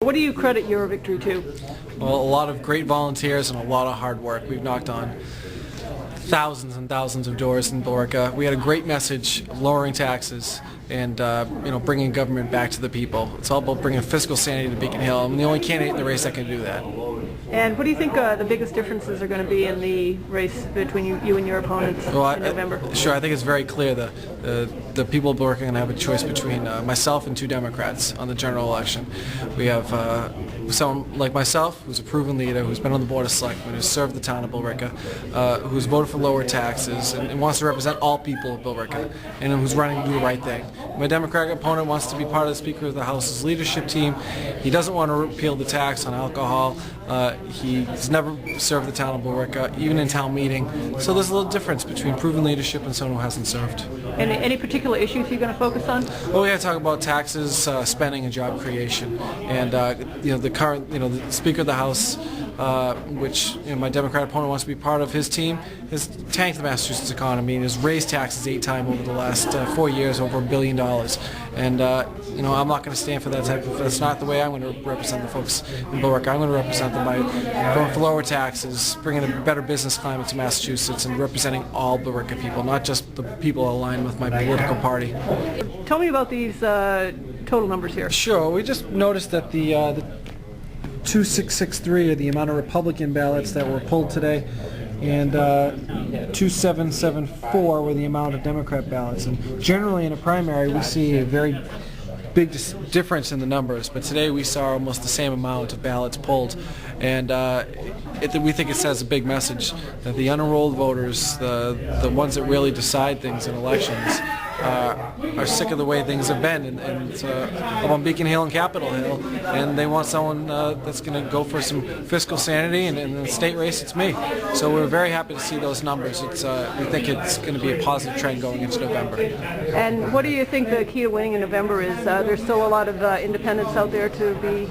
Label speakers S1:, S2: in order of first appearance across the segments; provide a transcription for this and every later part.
S1: What do you credit your victory to?
S2: Well, a lot of great volunteers and a lot of hard work. We've knocked on thousands and thousands of doors in Billerica. We had a great message of lowering taxes and bringing government back to the people. It's all about bringing fiscal sanity to Beacon Hill. I'm the only candidate in the race that can do that.
S1: And what do you think the biggest differences are going to be in the race between you and your opponents in November?
S2: Sure, I think it's very clear the people of Billerica are going to have a choice between myself and two Democrats on the general election. We have someone like myself, who's a proven leader, who's been on the Board of Selectmen, who's served the town of Billerica, who's voted for lower taxes and wants to represent all people of Billerica, and who's running to do the right thing. My Democratic opponent wants to be part of the Speaker of the House's leadership team. He doesn't want to repeal the tax on alcohol. He's never served the town of Billerica, even in town meeting. So there's a little difference between proven leadership and someone who hasn't served.
S1: Any particular issues you're going to focus on?
S2: Well, we got to talk about taxes, spending, and job creation. And the current, the Speaker of the House, which my Democratic opponent wants to be part of his team, has tanked the Massachusetts economy and has raised taxes 8 times over the last 4 years, over $1 billion. And I'm not going to stand for that type of. That's not the way I'm going to represent the folks in Billerica. I'm going to represent them by going for lower taxes, bringing a better business climate to Massachusetts, and representing all Billerica people, not just the people aligned with my political party.
S1: Tell me about these total numbers here.
S2: Sure. We just noticed that the 2663 are the amount of Republican ballots that were pulled today, and 2774 were the amount of Democrat ballots. And generally in a primary we see a very big difference in the numbers, but today we saw almost the same amount of ballots pulled, and we think it says a big message that the unenrolled voters, the ones that really decide things in elections, are sick of the way things have been, and up on Beacon Hill and Capitol Hill, and they want someone that's going to go for some fiscal sanity, and in the state race it's me. So we're very happy to see those numbers. We think it's going to be a positive trend going into November.
S1: And what do you think the key to winning in November is? There's still a lot of independents out there to be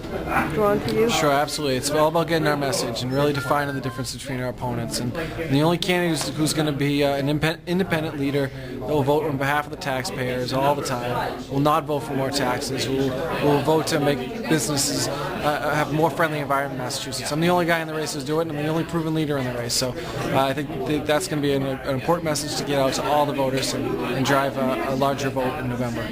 S1: drawn to you?
S2: Sure, absolutely. It's all about getting our message and really defining the difference between our opponents. And the only candidate who's going to be an independent leader that will vote on behalf of the taxpayers all the time, will not vote for more taxes, will vote to make businesses have a more friendly environment in Massachusetts. I'm the only guy in the race who's doing it, and I'm the only proven leader in the race. So I think that's going to be an important message to get out to all the voters and drive a larger vote in November.